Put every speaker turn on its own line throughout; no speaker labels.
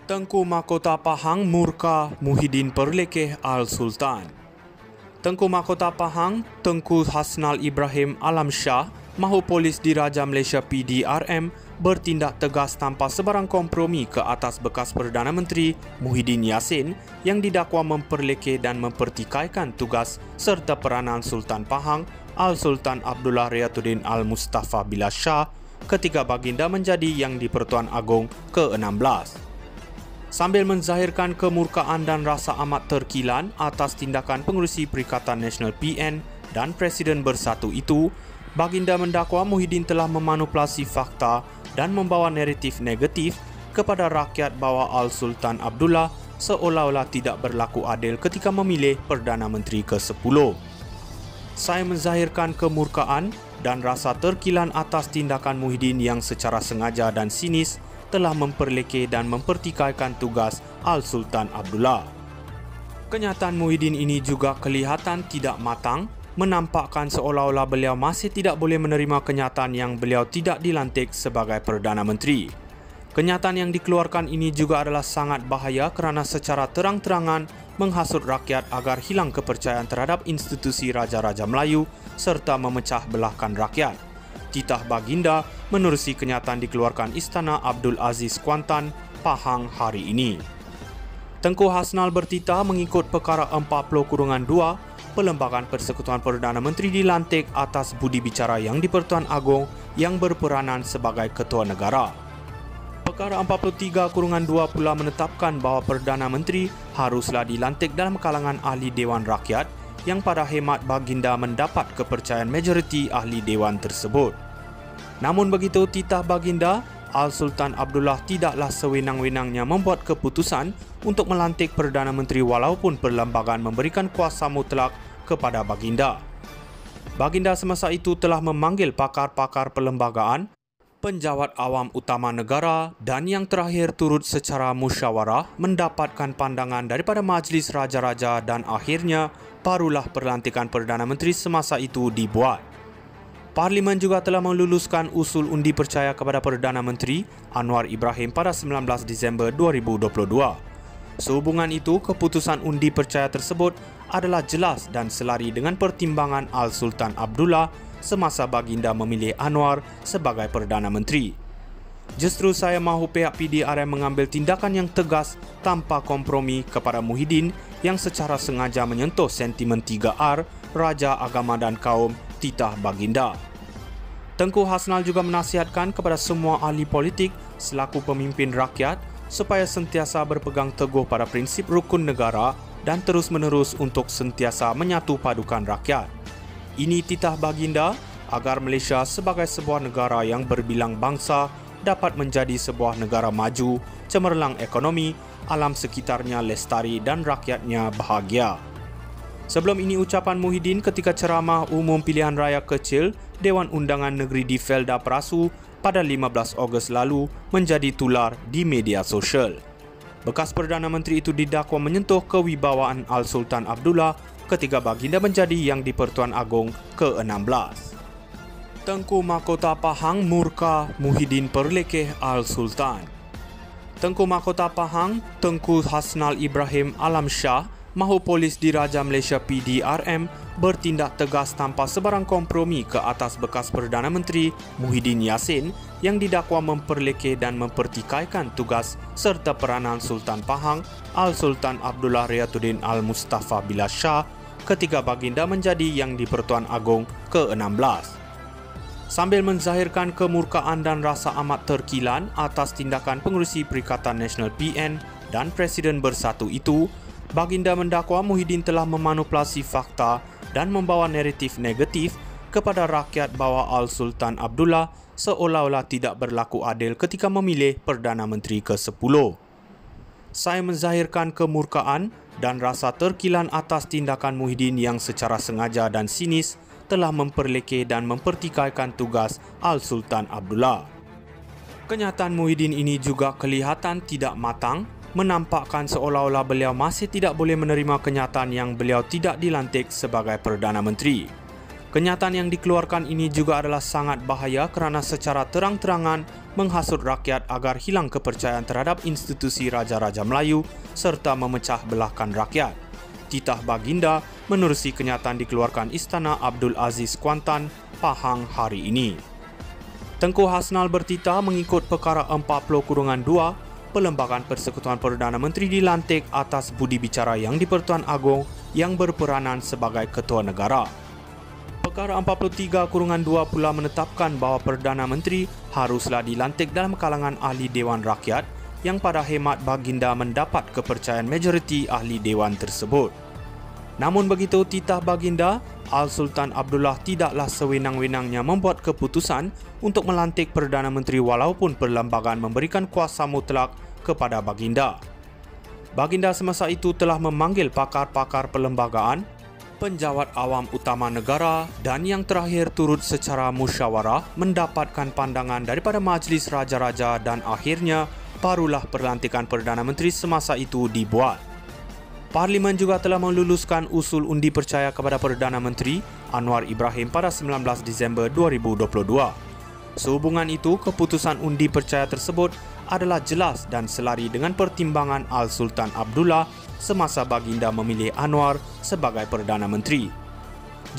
Tengku Mahkota Pahang murka Muhyiddin Perlekeh Al-Sultan. Tengku Mahkota Pahang, Tengku Hasnal Ibrahim Alam Shah, mahu polis Diraja Malaysia PDRM bertindak tegas tanpa sebarang kompromi ke atas bekas Perdana Menteri Muhyiddin Yassin yang didakwa memperlekeh dan mempertikaikan tugas serta peranan Sultan Pahang Al-Sultan Abdullah Riyatuddin Al-Mustafa Billah Shah ketika baginda menjadi Yang di-Pertuan Agong ke-16. Sambil menzahirkan kemurkaan dan rasa amat terkilan atas tindakan pengerusi Perikatan Nasional PN dan Presiden Bersatu itu, baginda mendakwa Muhyiddin telah memanipulasi fakta dan membawa naratif negatif kepada rakyat bahawa Al-Sultan Abdullah seolah-olah tidak berlaku adil ketika memilih Perdana Menteri ke-10. Saya menzahirkan kemurkaan dan rasa terkilan atas tindakan Muhyiddin yang secara sengaja dan sinis telah memperlekeh dan mempertikaikan tugas Al-Sultan Abdullah. Kenyataan Muhyiddin ini juga kelihatan tidak matang, menampakkan seolah-olah beliau masih tidak boleh menerima kenyataan yang beliau tidak dilantik sebagai Perdana Menteri. Kenyataan yang dikeluarkan ini juga adalah sangat bahaya kerana secara terang-terangan menghasut rakyat agar hilang kepercayaan terhadap institusi Raja-Raja Melayu serta memecah belahkan rakyat. Titah baginda menerusi kenyataan dikeluarkan Istana Abdul Aziz Kuantan, Pahang hari ini. Tengku Hasnal bertitah mengikut Perkara 40-2, Perlembagaan Persekutuan Perdana Menteri dilantik atas budi bicara Yang di-Pertuan Agong yang berperanan sebagai Ketua Negara. Perkara 43-2 pula menetapkan bahawa Perdana Menteri haruslah dilantik dalam kalangan ahli Dewan Rakyat yang pada hemat baginda mendapat kepercayaan majoriti ahli Dewan tersebut. Namun begitu, titah baginda, Al-Sultan Abdullah tidaklah sewenang-wenangnya membuat keputusan untuk melantik Perdana Menteri walaupun perlembagaan memberikan kuasa mutlak kepada baginda. Baginda semasa itu telah memanggil pakar-pakar perlembagaan, penjawat awam utama negara dan yang terakhir turut secara musyawarah mendapatkan pandangan daripada Majlis Raja-Raja dan akhirnya barulah perlantikan Perdana Menteri semasa itu dibuat. Parlimen juga telah meluluskan usul undi percaya kepada Perdana Menteri Anwar Ibrahim pada 19 Disember 2022. Sehubungan itu, keputusan undi percaya tersebut adalah jelas dan selari dengan pertimbangan Al-Sultan Abdullah semasa baginda memilih Anwar sebagai Perdana Menteri. Justru saya mahu pihak PDRM mengambil tindakan yang tegas tanpa kompromi kepada Muhyiddin yang secara sengaja menyentuh sentimen 3R, Raja, Agama dan Kaum, titah baginda. Tengku Hasnal juga menasihatkan kepada semua ahli politik selaku pemimpin rakyat supaya sentiasa berpegang teguh pada prinsip rukun negara dan terus-menerus untuk sentiasa menyatu padukan rakyat. Ini titah baginda agar Malaysia sebagai sebuah negara yang berbilang bangsa dapat menjadi sebuah negara maju, cemerlang ekonomi, alam sekitarnya lestari dan rakyatnya bahagia. Sebelum ini ucapan Muhyiddin ketika ceramah umum pilihan raya kecil Dewan Undangan Negeri di Felda Prasu pada 15 Ogos lalu menjadi tular di media sosial. Bekas Perdana Menteri itu didakwa menyentuh kewibawaan Al-Sultan Abdullah ketika baginda menjadi Yang di-Pertuan Agong ke-16. Tengku Mahkota Pahang murka Muhyiddin Perlekeh Al-Sultan. Tengku Mahkota Pahang, Tengku Hasnal Ibrahim Alam Shah, mahu polis Diraja Malaysia PDRM bertindak tegas tanpa sebarang kompromi ke atas bekas Perdana Menteri Muhyiddin Yassin yang didakwa memperlekeh dan mempertikaikan tugas serta peranan Sultan Pahang Al-Sultan Abdullah Riyatuddin Al-Mustafa Billah Shah ketika baginda menjadi Yang di-Pertuan Agong ke-16. Sambil menzahirkan kemurkaan dan rasa amat terkilan atas tindakan pengerusi Perikatan Nasional PN dan Presiden Bersatu itu, baginda mendakwa Muhyiddin telah memanipulasi fakta dan membawa naratif negatif kepada rakyat bahawa Al-Sultan Abdullah seolah-olah tidak berlaku adil ketika memilih Perdana Menteri ke-10. Saya menzahirkan kemurkaan dan rasa terkilan atas tindakan Muhyiddin yang secara sengaja dan sinis telah memperlekeh dan mempertikaikan tugas Al-Sultan Abdullah. Kenyataan Muhyiddin ini juga kelihatan tidak matang, menampakkan seolah-olah beliau masih tidak boleh menerima kenyataan yang beliau tidak dilantik sebagai Perdana Menteri. Kenyataan yang dikeluarkan ini juga adalah sangat bahaya kerana secara terang-terangan menghasut rakyat agar hilang kepercayaan terhadap institusi Raja-Raja Melayu serta memecah belahkan rakyat. Titah baginda menerusi kenyataan dikeluarkan Istana Abdul Aziz Kuantan, Pahang hari ini. Tengku Hasnal bertitah mengikut Perkara 40-2, Perlembagaan Persekutuan Perdana Menteri dilantik atas budi bicara Yang di-Pertuan Agong yang berperanan sebagai Ketua Negara. Perkara 43-2 pula menetapkan bahawa Perdana Menteri haruslah dilantik dalam kalangan ahli Dewan Rakyat yang pada hemat baginda mendapat kepercayaan majoriti ahli Dewan tersebut. Namun begitu, titah baginda, Al-Sultan Abdullah tidaklah sewenang-wenangnya membuat keputusan untuk melantik Perdana Menteri walaupun perlembagaan memberikan kuasa mutlak kepada baginda. Baginda semasa itu telah memanggil pakar-pakar perlembagaan, penjawat awam utama negara dan yang terakhir turut secara musyawarah mendapatkan pandangan daripada Majlis Raja-Raja dan akhirnya barulah pelantikan Perdana Menteri semasa itu dibuat. Parlimen juga telah meluluskan usul undi percaya kepada Perdana Menteri Anwar Ibrahim pada 19 Disember 2022. Sehubungan itu, keputusan undi percaya tersebut adalah jelas dan selari dengan pertimbangan Al-Sultan Abdullah semasa baginda memilih Anwar sebagai Perdana Menteri.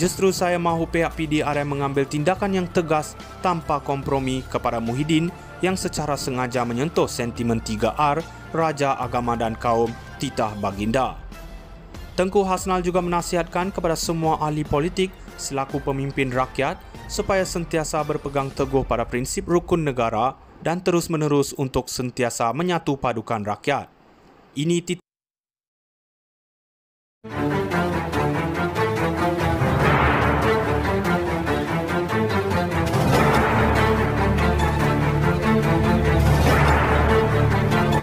Justru saya mahu pihak PDRM mengambil tindakan yang tegas tanpa kompromi kepada Muhyiddin yang secara sengaja menyentuh sentimen 3R, Raja, Agama dan Kaum, titah baginda. Tengku Hasnal juga menasihatkan kepada semua ahli politik selaku pemimpin rakyat supaya sentiasa berpegang teguh pada prinsip rukun negara dan terus-menerus untuk sentiasa menyatu padukan rakyat. Ini